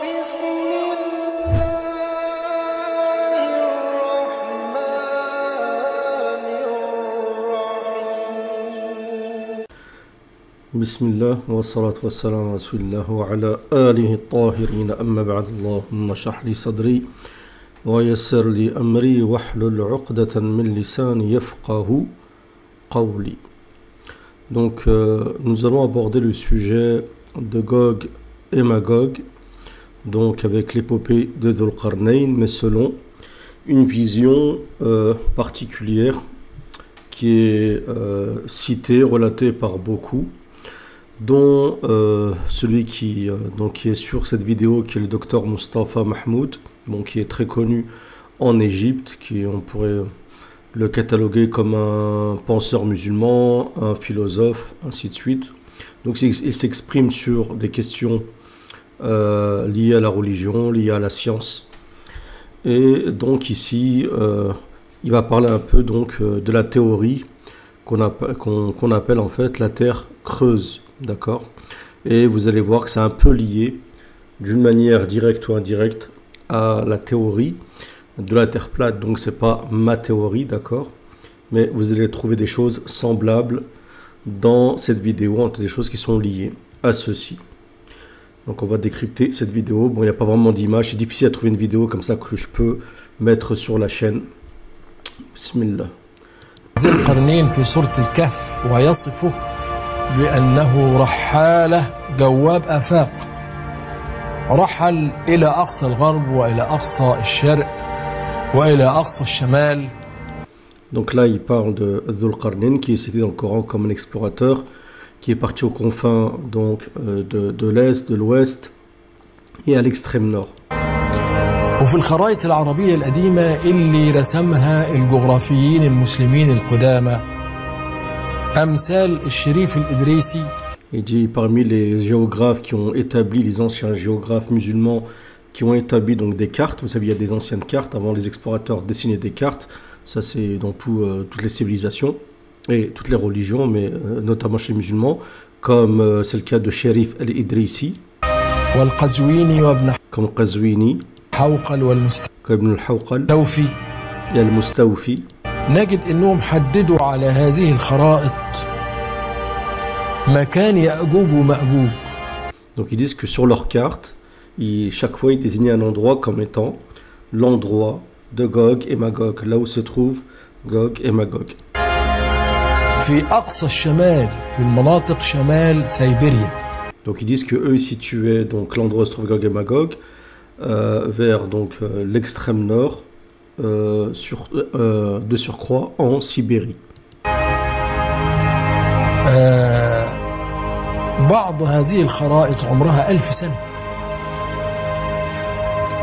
بسم الله والصلاة والسلام على رسول الله وعلى آله الطاهرين أما بعد اللهم اشرح لي صدري ويسر لي أمري واحلل عقدة من لساني يفقه قولي. Donc nous allons aborder le sujet de Gog et Magog, donc avec l'épopée de Dhul Qarnayn, mais selon une vision particulière qui est citée, relatée par beaucoup, dont celui qui est sur cette vidéo, qui est le docteur Mustafa Mahmoud, bon, qui est très connu en Égypte, qui on pourrait le cataloguer comme un penseur musulman, un philosophe, ainsi de suite. Donc il s'exprime sur des questions liées à la religion, liées à la science. Et donc ici, il va parler un peu donc de la théorie qu'on appelle en fait la Terre creuse. D'accord? Et vous allez voir que c'est un peu lié d'une manière directe ou indirecte à la théorie de la Terre plate. Donc c'est pas ma théorie, d'accord? Mais vous allez trouver des choses semblables dans cette vidéo, des choses qui sont liées à ceci. Donc on va décrypter cette vidéo. Bon, il n'y a pas vraiment d'image, c'est difficile à trouver une vidéo comme ça que je peux mettre sur la chaîne. Bismillah. ذي القرنين في سورة الكهف ويصفه بأنه رحالة جواب آفاق، رحل إلى أقصى الغرب وإلى أقصى الشرق وإلى أقصى الشمال. Donc là, il parle de Dhul Qarnayn, qui est cité dans le Coran comme un explorateur, qui est parti aux confins donc, de l'Est, de l'Ouest et à l'extrême nord. وفي الخرائط العربية القديمة اللي رسمها الجغرافيين المسلمين القدامى أمثال الشريف الإدريسي. Il dit parmi les géographes qui ont établi, les anciens géographes musulmans qui ont établi donc des cartes. Vous savez, il y a des anciennes cartes. Avant, les explorateurs dessinaient des cartes. Ça, c'est dans toutes les civilisations et toutes les religions, mais notamment chez les musulmans, comme c'est le cas de Sharif al-Idrisi, comme Qazwini, comme al-Hawqal, et al-Mustawfi. نجد انهم حددوا على هذه الخرائط مكان يأجوج ومأجوج. Donc ils disent que sur leur carte, chaque fois ils désignaient un endroit comme étant l'endroit de Gog et Magog, là où se trouvent Gog et Magog. في أقصى الشمال في المناطق شمال سيبيريا. Donc ils disent que eux situaient donc l'endroit où se trouve Gog et Magog vers donc l'extrême nord. De surcroît en Sibérie. بعض هذه الخرائط عمرها 1000 سنة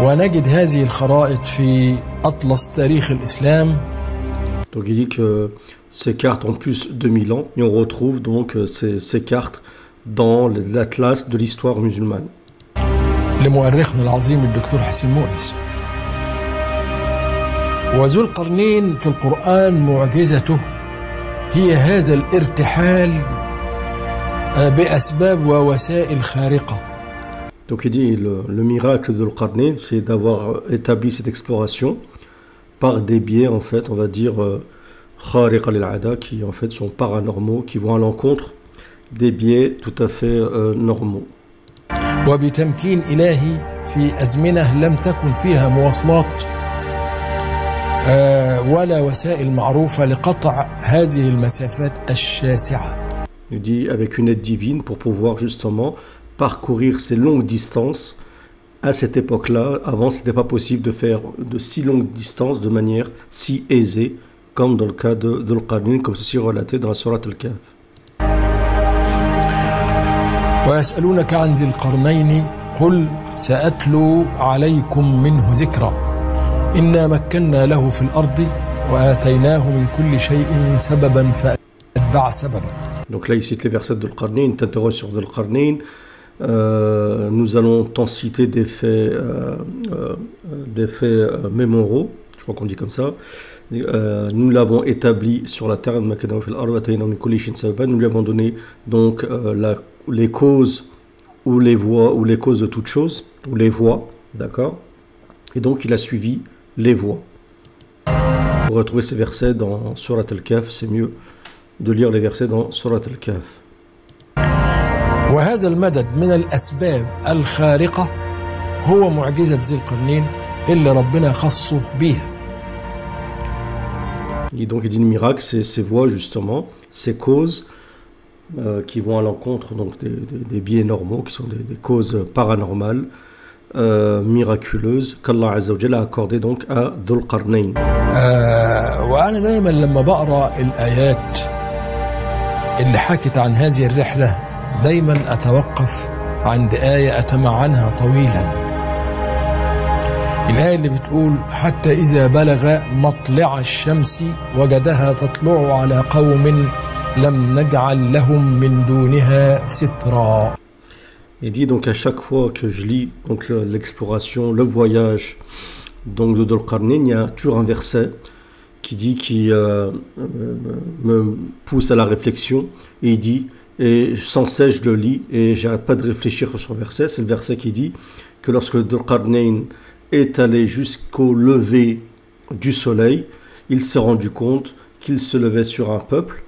ونجد هذه الخرائط في أطلس تاريخ الإسلام. Donc il dit que ces cartes ont plus de 1000 ans et on retrouve donc ces cartes dans l'atlas de l'histoire musulmane. لمؤرخنا العظيم الدكتور حسين مؤنس. وذو القرنين في القرآن معجزته هي هذا الارتحال بأسباب ووسائل خارقة. Donc il dit le miracle de Dhul Qarnayn, c'est d'avoir établi cette exploration par des biais en fait, on va dire khariqa lil-'ada, qui en fait sont paranormaux, qui vont à l'encontre des biais tout à fait normaux. وبتمكين إلهي في أزمنة لم تكن فيها مواصلات ولا وسائل معروفة لقطع هذه المسافات الشاسعة. Il dit avec une aide divine pour pouvoir justement parcourir ces longues distances. À cette époque-là, avant, ce n'était pas possible de faire de si longues distances de manière si aisée, comme dans le cas de Dhul Qarnayn, comme ceci est relaté dans la sourate Al-Kahf. ويسألونك عن ذي القرنين قل سأتلو عليكم منه ذكرًا إنا مكنا له في الأرض وآتيناه من كل شيء سببا فأتبع سببا. Donc là, il cite les versets de Dhul Qarnayn, il t'interroge sur Dhul Qarnayn. Nous allons t'en citer des faits mémoraux, je crois qu'on dit comme ça. Nous l'avons établi sur la terre, nous lui avons donné donc les causes ou les voies ou les causes de toutes choses, ou les voies, d'accord? Et donc il a suivi les voies. Pour retrouver ces versets dans Surat Al-Kahf, c'est mieux de lire les versets dans Surat Al-Kahf. وهذا المدد من الأسباب الخارقة هو معجزة ذي القرنين اللي ربنا خصه بيها. Et donc il dit le miracle, c'est ces voies justement, ces causes qui vont à l'encontre donc des biais normaux, qui sont des causes paranormales, miraculeuses, qu'Allah Azza wa Jalla a accordé donc à Dhul Qarnayn. وأنا دايما لما بقرأ الآيات اللي حكت عن هذه الرحلة دايما أتوقف عند آية أتمعنها طويلا. الآية اللي بتقول حتى إذا بلغ مطلع الشمس وجدها تطلع على قوم لم نجعل لهم من دونها سترا. Il dit donc à chaque fois que je lis donc l'exploration, le voyage donc de Dhul Qarnayn, il y a toujours un verset qui me pousse à la réflexion, et il dit, et sans cesse je le lis et j'arrête pas de réfléchir sur ce verset. C'est le verset qui dit que lorsque Dhul Qarnayn est allé jusqu'au lever du soleil, il s'est rendu compte qu'il se levait sur un peuple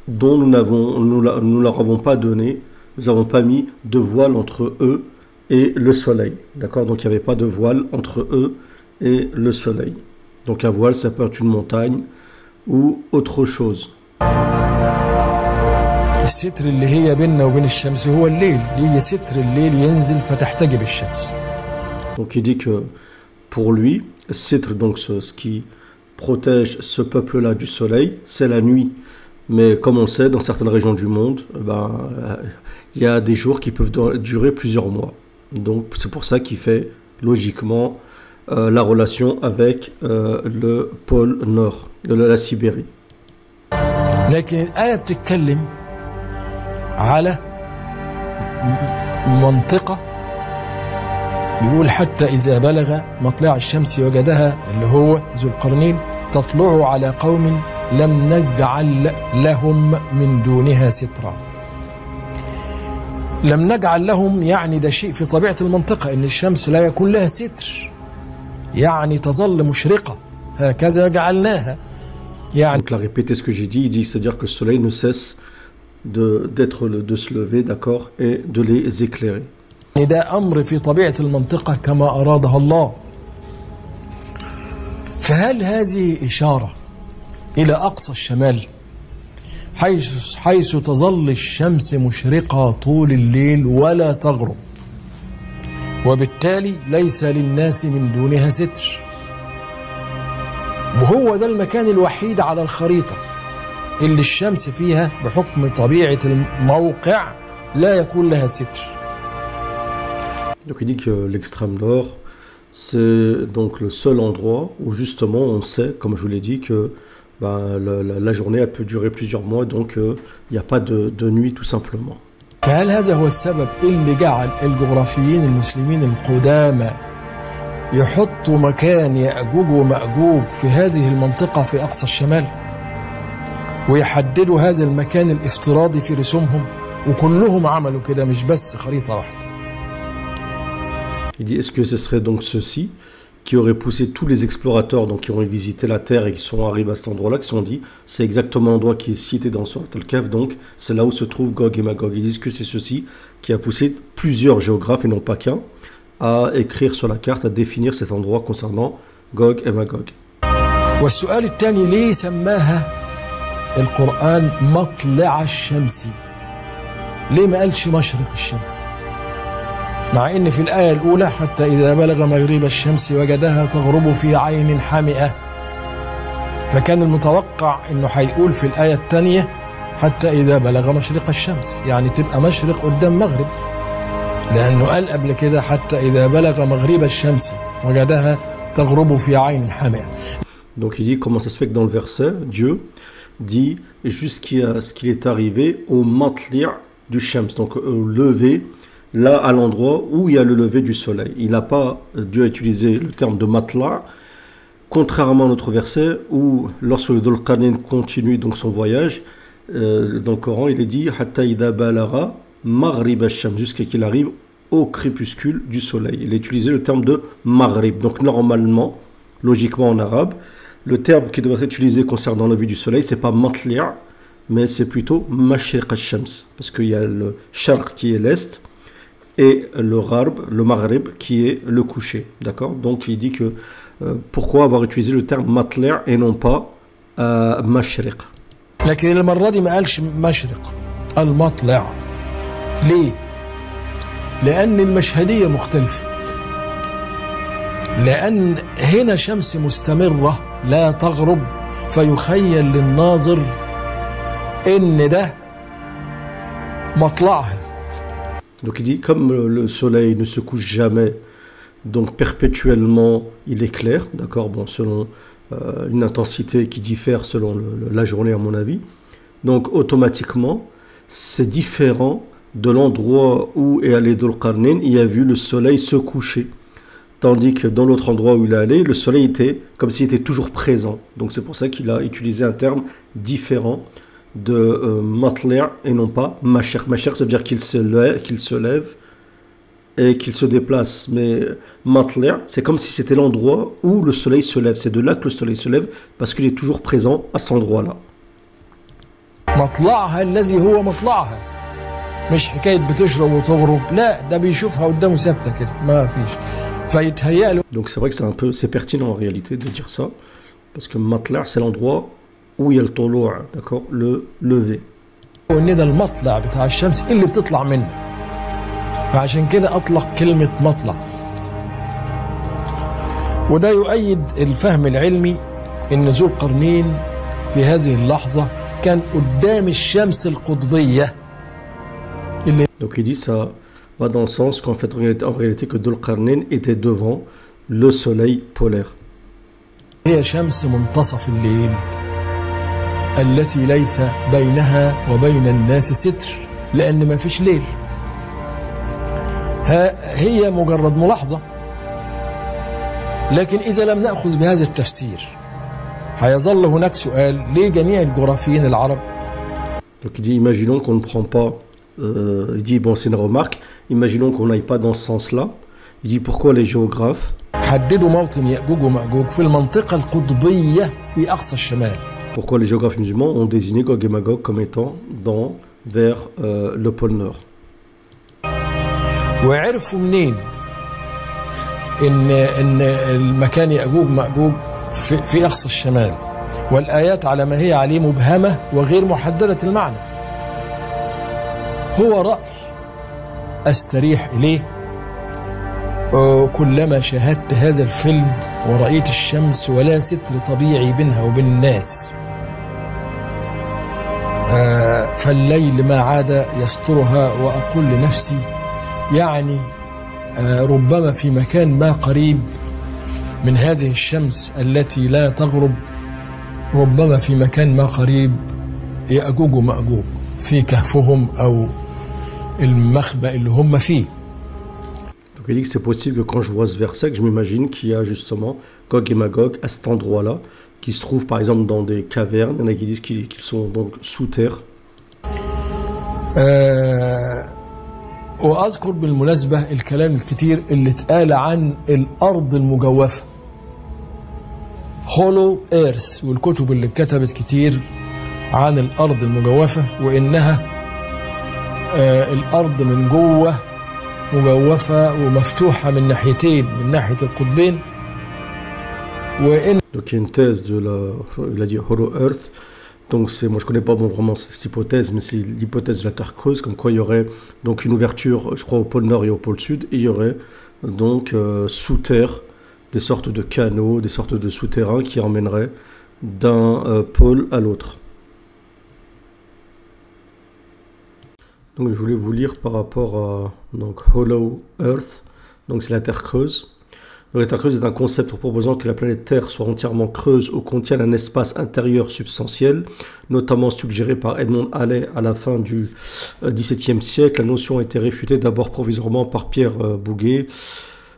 dont nous leur avons pas donné, nous n'avons pas mis de voile entre eux et le soleil. D'accord? Donc il n'y avait pas de voile entre eux et le soleil. Donc un voile, ça peut être une montagne ou autre chose. الستر اللي هي بيننا وبين الشمس هو الليل، هي ستر الليل ينزل فتحتجب الشمس. Donc il dit que pour lui, sitr, donc ce qui protège ce peuple-là du soleil, c'est la nuit. Mais comme on le sait, dans certaines régions du monde, il y a des jours qui peuvent durer plusieurs mois. Donc c'est pour ça qu'il fait logiquement la relation avec le pôle nord de la Sibérie. لكن الآية بتتكلم على منطقة بيقول حتى إذا بلغ مطلع الشمس وجدها اللي هو ذو القرنين تطلع على قوم لم نجعل لهم من دونها سترا. لم نجعل لهم يعني ده شيء في طبيعة المنطقة إن الشمس لا يكون لها ستر، يعني تظل مشرقة هكذا جعلناها. يعني Donc, la répéter ce que j'ai dit, il dit, c'est-à-dire que le soleil ne cesse de se lever, d'accord, et de les éclairer. ده أمر في طبيعة المنطقة كما أرادها الله. فهل هذه إشارة إلى أقصى الشمال حيث تظل الشمس مشرقة طول الليل ولا تغرب، وبالتالي ليس للناس من دونها ستر، وهو ده المكان الوحيد على الخريطة اللي الشمس فيها بحكم طبيعة الموقع لا يكون لها ستر. Donc il dit que l'extrême nord, c'est donc le seul endroit où justement on sait, comme je vous l'ai dit, que la journée elle peut durer plusieurs mois, donc il n'y a pas de nuit tout simplement. فهل هذا هو السبب اللي جعل الجغرافيين المسلمين القدامى يحطوا مكان يأجوج ومأجوج في هذه المنطقة في أقصى الشمال، ويحددوا هذا المكان الافتراضي في رسومهم، وكلهم عملوا كده مش بس خريطة واحدة. Il dit, est-ce que ce serait donc ceux-ci qui auraient poussé tous les explorateurs donc qui ont visité la Terre et qui sont arrivés à cet endroit-là, qui se sont dit, c'est exactement l'endroit qui est cité dans Surat Al-Kahf, donc c'est là où se trouve Gog et Magog. Ils disent que c'est ceci qui a poussé plusieurs géographes, et non pas qu'un, à écrire sur la carte, à définir cet endroit concernant Gog et Magog. والسؤال الثاني ليه سماها القرآن مطلع الشمس؟ ليه ما قالش مشرق الشمس؟ مع ان في الآية الأولى حتى إذا بلغ مغرب الشمس وجدها تغرب في عين حامئة، فكان المتوقع انه هيقول في الآية الثانية حتى إذا بلغ مشرق الشمس، يعني تبقى مشرق قدام مغرب، لأنه قال قبل كده حتى إذا بلغ مغرب الشمس وجدها تغرب في عين حامئة. Donc il dit comment ça se fait que dans le verset, Dieu dit jusqu'à ce qu'il est arrivé au matli' du shams, donc au lever, là à l'endroit où il y a le lever du soleil. Il n'a pas, Dieu a utilisé le terme de matla', contrairement à notre verset où lorsque le Dhul Qarnayn continue donc son voyage, dans le Coran il est dit hatta ida balara maghrib ash-shams, jusqu'à qu'il arrive au crépuscule du soleil. Il a utilisé le terme de maghrib. Donc normalement, logiquement en arabe, le terme qui devrait être utilisé concernant la vue du soleil, c'est pas matli', mais c'est plutôt mashriq al-shams, parce qu'il y a le sharq qui est l'est et le gharb, le maghrib qui est le coucher. D'accord? Donc il dit que pourquoi avoir utilisé le terme matli' et non pas mashriq. لكن المرة دي ما قالش مشرق المطلع. ليه؟ لأن المشهدية مختلفة. لأن هنا شمس مستمرة لا تغرب فيخيل للناظر إن ده مطلعها. Donc il dit comme le soleil ne se couche jamais, donc perpétuellement il éclaire, d'accord, bon, selon une intensité qui diffère selon la journée à mon avis, donc automatiquement c'est différent de l'endroit où est allé Dhul Qarnayn, il a vu le soleil se coucher. Tandis que dans l'autre endroit où il est allé, le soleil était comme s'il était toujours présent. Donc c'est pour ça qu'il a utilisé un terme différent de matli' et non pas mashriq. Mashriq, ça veut dire qu'il se lève et qu'il se déplace. Mais matli', c'est comme si c'était l'endroit où le soleil se lève. C'est de là que le soleil se lève parce qu'il est toujours présent à cet endroit-là. مطلعها الذي هو مطلعها. مش حكاية بتشرب وتغرب، لا ده بيشوفها قدامه ثابتة كده ما فيش. فيتهيأ له. Donc c'est vrai que c'est pertinent en réalité de dire ça parce que matli' c'est l'endroit où il y a le طلوع, d'accord, le lever. وإن ده المطلع بتاع الشمس اللي بتطلع منه. فعشان كده أطلق كلمة مطلع. وده يؤيد الفهم العلمي إن ذو القرنين في هذه اللحظة كان قدام الشمس القطبية. Donc il dit ça va dans le sens qu'en fait en réalité que Dhul Qarnayn était devant le soleil polaire. هي شمس منتصف الليل التي ليس بينها وبين الناس ستر لأن ما فيش ليل. هي مجرد ملاحظة. لكن إذا لم نأخذ بهذا التفسير هيظل هناك سؤال ليه جميع الجغرافيين العرب. Donc il dit imaginons qu'on ne prend pas il dit bon c'est une remarque, imaginons qu'on n'aille pas dans ce sens-là. Il dit pourquoi les géographes حددوا موطن يأجوج ومأجوج في المنطقة القطبية في أقصى الشمال. Pourquoi les géographes musulmans ont désigné Gog et Magog comme étant vers le pôle Nord. وعرفوا منين إن المكان يأجوج مأجوج في أقصى الشمال والآيات على ما هي عليه مبهمة وغير محددة المعنى. هو رأي أستريح إليه كلما شاهدت هذا الفيلم ورأيت الشمس ولا ستر طبيعي بينها وبين الناس. فالليل ما عاد يسترها وأقول لنفسي يعني ربما في مكان ما قريب من هذه الشمس التي لا تغرب ربما في مكان ما قريب يأجوج ومأجوج في كهفهم أو المخبأ اللي هم فيه. Donc il dit que c'est possible que quand je vois ce verset, que je m'imagine qu'il y a justement Gog et Magog à cet endroit-là, qui se trouvent par exemple dans des cavernes. Il y en a qui disent qu'ils sont donc sous terre. وأذكر بالمناسبة الكلام الكتير اللي اتقال عن الأرض المجوفة. هولو إيرث والكتب اللي كتبت كتير عن الأرض المجوفة وإنها الأرض من جوه مجوفة ومفتوحة من ناحيتين من ناحية القطبين. وإن Donc il y a une thèse il a dit Hollow Earth. Donc moi je connais pas vraiment cette hypothèse, mais c'est l'hypothèse de la Terre creuse, comme quoi il y aurait donc une ouverture, je crois, au pôle Nord et au pôle Sud, et il y aurait donc sous terre des sortes de canaux, des sortes de souterrains qui emmèneraient d'un pôle à l'autre. Donc je voulais vous lire par rapport à donc Hollow Earth, donc c'est la Terre creuse. Donc, la Terre creuse est un concept proposant que la planète Terre soit entièrement creuse ou contienne un espace intérieur substantiel, notamment suggéré par Edmond Halley à la fin du XVIIe siècle. La notion a été réfutée d'abord provisoirement par Pierre Bouguer.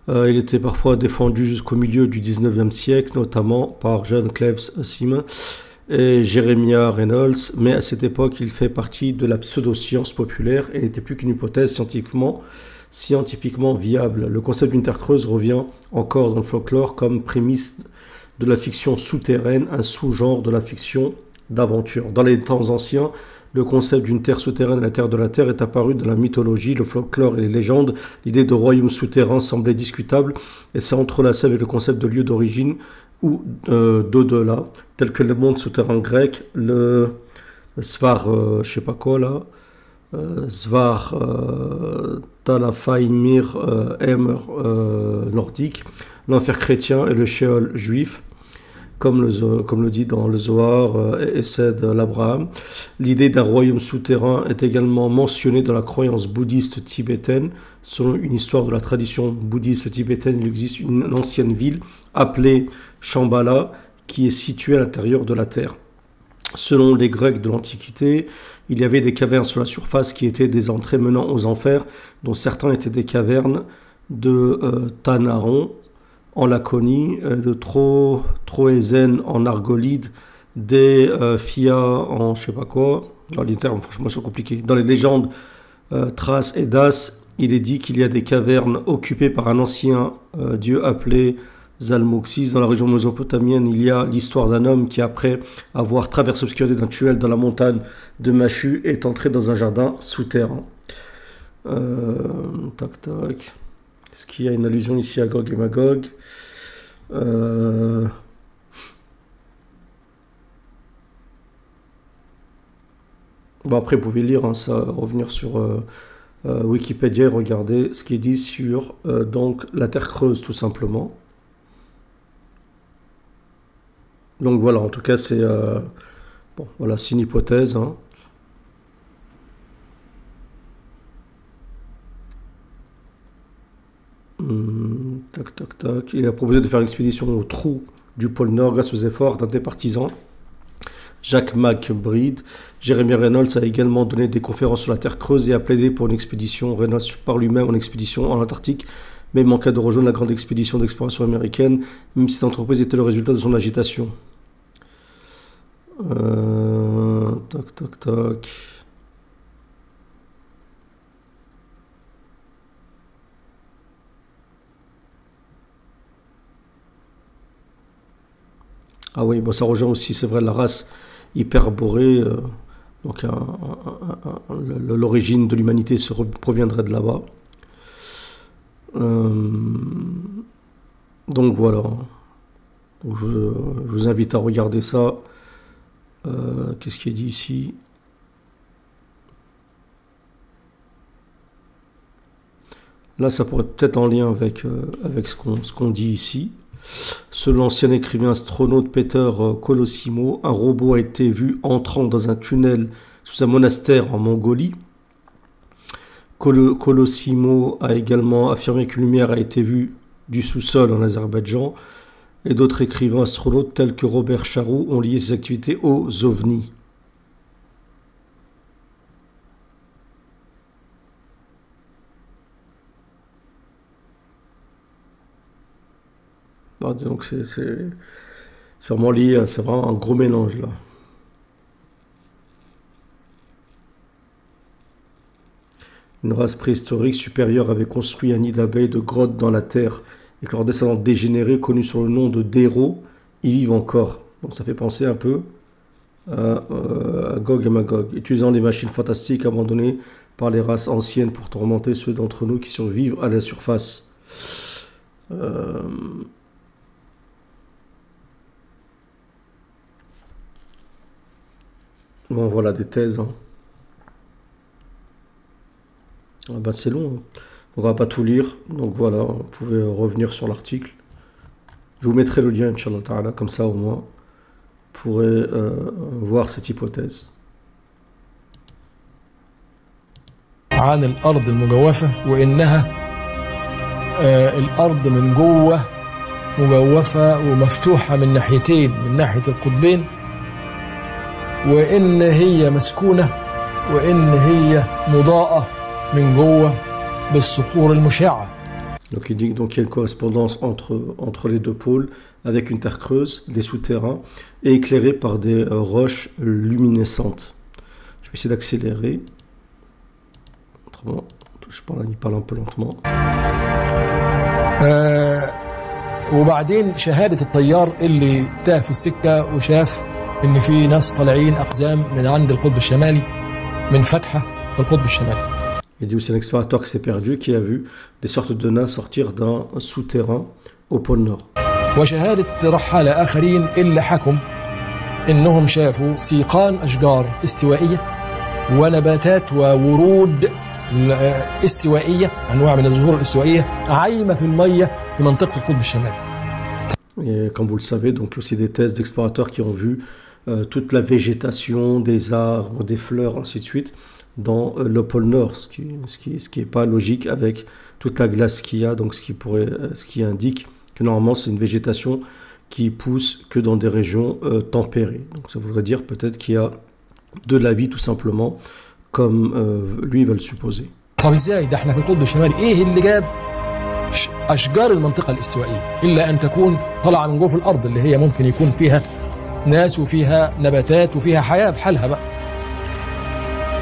Il était parfois défendu jusqu'au milieu du XIXe siècle, notamment par John Cleves Simon et Jeremiah Reynolds, mais à cette époque, il fait partie de la pseudo-science populaire et n'était plus qu'une hypothèse scientifiquement scientifiquement viable. Le concept d'une terre creuse revient encore dans le folklore comme prémisse de la fiction souterraine, un sous-genre de la fiction d'aventure. Dans les temps anciens, le concept d'une terre souterraine, la terre de la terre, est apparu dans la mythologie, le folklore et les légendes. L'idée de royaume souterrain semblait discutable et s'est entrelacée avec le concept de lieu d'origine ou d'au-delà, tel que le monde souterrain grec, le Svar, je sais pas quoi là, Svar, Talafaimir, Emr nordique, l'enfer chrétien et le Sheol juif, comme le dit dans le Zohar et Essed l'Abraham. L'idée d'un royaume souterrain est également mentionnée dans la croyance bouddhiste tibétaine. Selon une histoire de la tradition bouddhiste tibétaine, il existe une ancienne ville appelée Shambhala qui est située à l'intérieur de la terre. Selon les Grecs de l'Antiquité, il y avait des cavernes sur la surface qui étaient des entrées menant aux enfers, dont certains étaient des cavernes de Tanaron en Laconie, de Troézen en Argolide, des Phia en je sais pas quoi. Dans les termes, franchement, sont compliqués. Dans les légendes Thrace et Das, il est dit qu'il y a des cavernes occupées par un ancien dieu appelé Zalmoxis. Dans la région mésopotamienne, il y a l'histoire d'un homme qui, après avoir traversé l'obscurité d'un tunnel dans la montagne de Machu, est entré dans un jardin souterrain. Tac, tac. Est-ce qu'il y a une allusion ici à Gog et Magog? Bon, après, vous pouvez lire, hein, ça, revenir sur Wikipédia et regarder ce qui est dit sur donc, la Terre creuse, tout simplement. Donc voilà, en tout cas, c'est bon, voilà, c'est une hypothèse. Hein. Tac, tac, tac. Il a proposé de faire l'expédition au trou du pôle Nord grâce aux efforts d'un des partisans, Jacques McBride. Jeremy Reynolds a également donné des conférences sur la Terre creuse et a plaidé pour une expédition. Reynolds part lui-même en expédition en Antarctique, mais manqua de rejoindre la grande expédition d'exploration américaine, même si cette entreprise était le résultat de son agitation. Tac, tac, tac. Ah oui, bon, ça rejoint aussi, c'est vrai, la race hyperborée. Donc l'origine de l'humanité proviendrait de là-bas. Donc voilà. Donc, je vous invite à regarder ça. Qu'est-ce qui est dit ici? Là, ça pourrait être peut-être en lien avec ce qu'on dit ici. Selon l'ancien écrivain astronaute Peter Colosimo, un robot a été vu entrant dans un tunnel sous un monastère en Mongolie. Colosimo a également affirmé qu'une lumière a été vue du sous-sol en Azerbaïdjan. Et d'autres écrivains astronautes tels que Robert Charroux ont lié ses activités aux ovnis. Donc c'est vraiment lié, c'est vraiment un gros mélange là. Une race préhistorique supérieure avait construit un nid d'abeilles de grottes dans la terre et que leurs descendants dégénérés, connus sous le nom de Déro, y vivent encore. Donc ça fait penser un peu à Gog et Magog, utilisant des machines fantastiques abandonnées par les races anciennes pour tourmenter ceux d'entre nous qui survivent à la surface. Bon, voilà des thèses. Hein. Ah bah, c'est long. Hein. Donc, on va pas tout lire. Donc voilà, vous pouvez revenir sur l'article. Je vous mettrai le lien, Inch'Allah Ta'ala, comme ça au moins, vous pourrez voir cette hypothèse. عن الأرض المجوفة وإنها الأرض من جوه مجوفة ومفتوحة من ناحيتين، من ناحية القطبين، وإن هي مسكونة وإن هي مضاءة من جوه بالصخور المشعة. Donc il dit donc qu'il y a une correspondance entre les deux pôles avec une terre creuse, des souterrains et éclairée par des roches luminescentes. Je vais essayer d'accélérer. Autrement, il parle un peu lentement. وبعدين شهادة الطيار اللي تاه في السكة وشاف إن في ناس طالعين أقزام من عند القطب الشمالي من فتحة في القطب الشمالي. Il dit aussi un explorateur qui s'est perdu, qui a vu des sortes de nains sortir d'un souterrain au pôle Nord. وشهادة رحالة آخرين اللي حكم إنهم شافوا سيقان أشجار استوائية ونباتات وورود استوائية، أنواع من الزهور الاستوائية عايمة في المية في منطقة القطب الشمالي. Et comme vous le savez, donc aussi des thèses d'explorateurs qui ont vu toute la végétation, des arbres, des fleurs, ainsi de suite, dans le pôle Nord, ce qui est pas logique avec toute la glace qu'il y a, donc ce qui indique que normalement c'est une végétation qui pousse que dans des régions tempérées. Donc ça voudrait dire peut-être qu'il y a de la vie tout simplement, comme lui va le supposer. طب ازاي ده احنا في القطب الشمالي؟ ايه اللي جاب اشجار المنطقه الاستوائيه الا ان تكون طالعه من جوه الارض اللي هي ممكن يكون فيها ناس وفيها نباتات وفيها حياه بحالها بقى.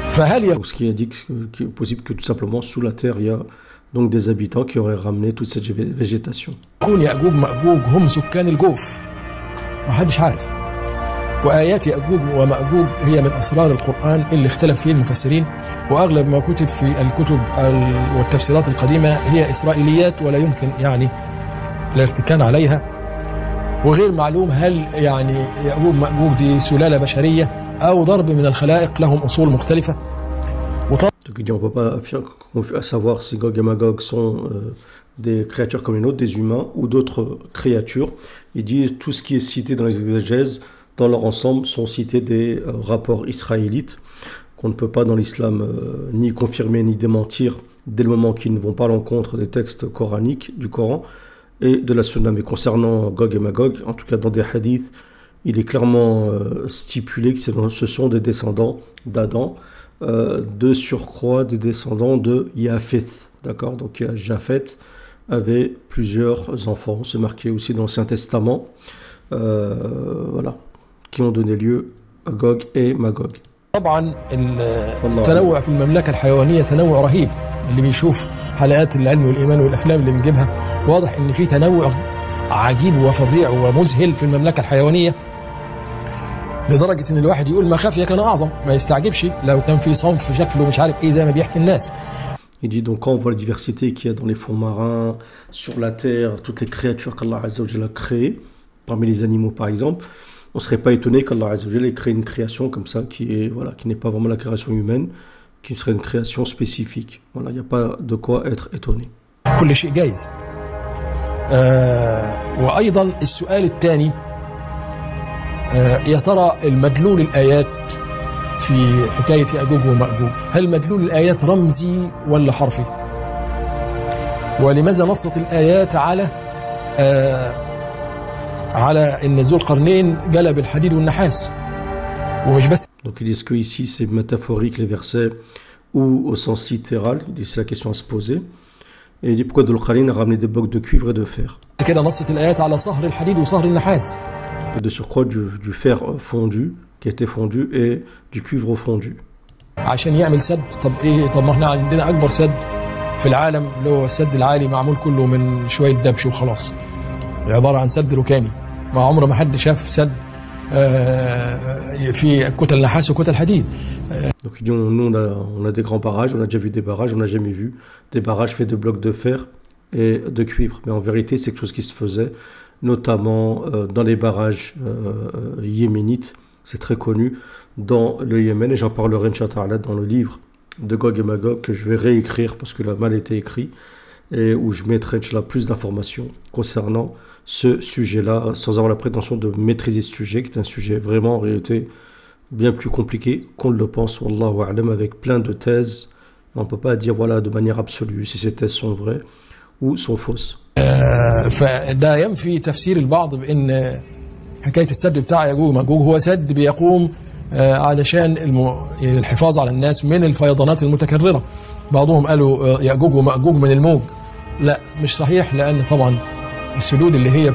فهل ce qui indique qu'il est possible que tout simplement sous la terre il y a donc des habitants qui auraient ramené toute cette végétation. يكون يأجوج مأجوج هم سكان الجوف؟ ما حدش عارف. وآيات يأجوج ومأجوج هي من أسرار القرآن اللي اختلف فيه المفسرين، وأغلب ما كتب في الكتب والتفسيرات القديمة هي إسرائيليات ولا يمكن يعني الارتكان عليها، وغير معلوم هل يعني يأجوج مأجوج دي سلالة بشرية أو ضرب من الخلائق لهم أصول مختلفة. Donc il dit on ne peut pas savoir si Gog et Magog sont des créatures comme une autre, des humains ou d'autres créatures. Ils disent tout ce qui est cité dans les exégèses, dans leur ensemble, sont cités des rapports israélites qu'on ne peut pas dans l'islam ni confirmer ni démentir dès le moment qu'ils ne vont pas à l'encontre des textes coraniques, du Coran et de la Sunna. Mais concernant Gog et Magog, en tout cas dans des hadiths, il est clairement stipulé que ce sont des descendants d'Adam, de surcroît des descendants de Yapheth. D'accord? Donc Japheth avait plusieurs enfants. C'est marqué aussi dans l'Ancien Testament. Voilà. Qui ont donné lieu à Gog et Magog. طبعا التنوع في المملكة الحيوانية تنوع رهيب. اللي بيشوف حلقات العلم والإيمان والأفلام اللي بنجيبها واضح إن في تنوع عجيب وفظيع ومذهل في المملكة الحيوانية، لدرجة إن الواحد يقول ما خاف كان أعظم، ما يستعجبش لو كان في صنف شكله مش عارف إيه زي ما بيحكي الناس. Il dit donc quand on voit la diversité qu'il y a dans les fonds marins, sur la terre, toutes les créatures qu'Allah Azza wa Jalla a créées, parmi les animaux par exemple, on ne serait pas étonné qu'Allah Azza wa Jalla ait créé une création comme ça qui n'est pas vraiment la création humaine, qui serait une création spécifique. Voilà, il n'y a pas de quoi être étonné. كل شيء جايز. وأيضا السؤال الثاني يا ترى المدلول الآيات في حكاية يأجوج ومأجوج هل مدلول الآيات رمزي ولا حرفي؟ ولماذا نصت الآيات على إن ذو القرنين جلب الحديد والنحاس ومش بس. Donc ils disent que ici c'est métaphorique les versets ou au sens littéral. Il dit c'est la question à se poser. Et il dit pourquoi Dhul Qarnayn a ramené des blocs de cuivre et de fer. كده نصت الآيات على صهر الحديد وصهر النحاس. De surcroît du fer fondu qui a été fondu et du cuivre fondu. عشان يعمل سد. طب ما احنا عندنا أكبر سد في العالم اللي هو السد العالي معمول كله من شوية دبش وخلاص. عبارة عن سد ركامي. ما عمره ما حد شاف سد في كتل نحاس وكتل حديد. Donc ils disent nous on a des grands barrages, on a déjà vu des barrages, on n'a jamais vu des barrages faits de blocs de fer et de cuivre. Mais en vérité c'est quelque chose qui se faisait notamment dans les barrages yéménites. C'est très connu dans le Yémen et j'en parlerai Inch'Allah dans le livre de Gog et Magog que je vais réécrire parce que il a mal été écrit et où je mettrai Inch'Allah plus d'informations concernant ce sujet-là sans avoir la prétention de maîtriser ce sujet qui est un sujet vraiment en réalité bien plus compliqué qu'on le pense, wallahu a'lam, avec plein de thèses. On ne peut pas dire voilà de manière absolue si ces thèses sont vraies ou sont fausses. فده ينفي تفسير البعض بأن حكاية السد بتاع يأجوج ومأجوج هو سد بيقوم علشان الحفاظ على الناس من الفيضانات المتكررة. بعضهم قالوا يأجوج ومأجوج من الموج. لا مش صحيح، لأن طبعا السدود اللي هي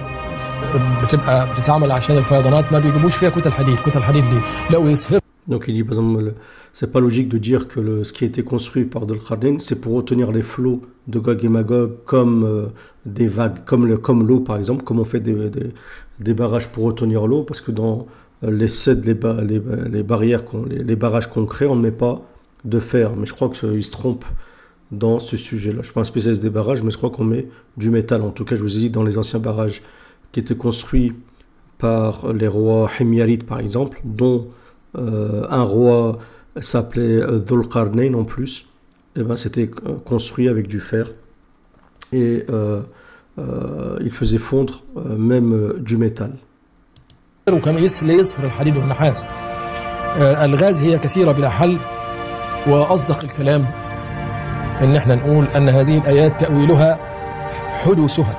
بتتعمل عشان الفيضانات ما بيجيبوش فيها كتل حديد. كتل حديد ليه؟ لو يصهر Donc il dit par exemple, c'est pas logique de dire que ce qui a été construit par Dhul Qarnayn, c'est pour retenir les flots de Gog et Magog comme des vagues, comme l'eau par exemple, comme on fait des barrages pour retenir l'eau, parce que dans les cèdres, les barrières, les barrages qu'on crée, on ne met pas de fer. Mais je crois qu'ils se trompent dans ce sujet-là. Je ne suis pas un spécialiste des barrages, mais je crois qu'on met du métal. En tout cas, je vous ai dit, dans les anciens barrages qui étaient construits par les rois Himyarides par exemple, dont un roi s'appelait Dhul Qarnayn en plus, et ben c'était construit avec du fer et il faisait fondre même du métal. وكما يصهر الحديد والنحاس. الغاز هي كثيرة بلا حل، وأصدق الكلام إن احنا نقول أن هذه الآيات تأويلها حدوثها.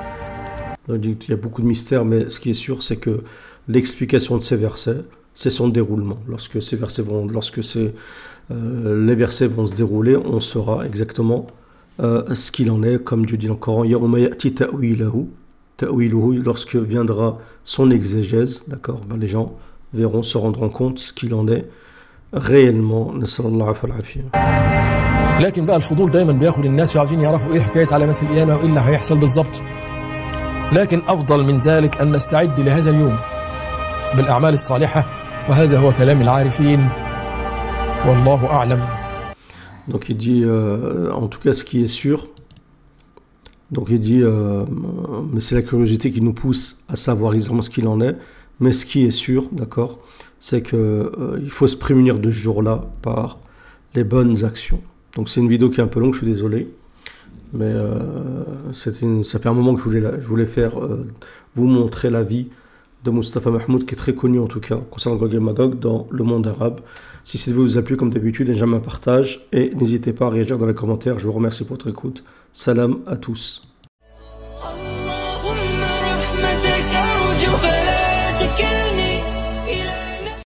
Il y a beaucoup de mystères, mais ce qui est sûr, c'est que l'explication de ces versets, c'est son déroulement. Lorsque les versets vont se dérouler, on saura exactement ce qu'il en est, comme Dieu dit dans le Coran, lorsque viendra son exégèse, d'accord, ben les gens se rendront compte ce qu'il en est réellement. لكن بقى الفضول دايما بياخد الناس وعاوزين يعرفوا ايه حكايه علامات القيامه وايه اللي هيحصل بالظبط. لكن افضل من ذلك ان نستعد لهذا اليوم بالاعمال الصالحه، وهذا هو كلام العارفين والله اعلم. Donc il dit, en tout cas ce qui est sûr, donc il dit, mais c'est la curiosité qui nous pousse à savoir exactement ce qu'il en est, mais ce qui est sûr, d'accord, c'est qu'il faut se prémunir de ce jour-là par les bonnes actions. Donc c'est une vidéo qui est un peu longue, je suis désolé, mais ça fait un moment que je voulais faire, vous montrer la vie de Mustafa Mahmoud, qui est très connu en tout cas concernant Gog et Magog dans le monde arabe. Si cette vidéo vous a plu, comme d'habitude, jamais un partage et n'hésitez pas à réagir dans les commentaires. Je vous remercie pour votre écoute. Salam à tous.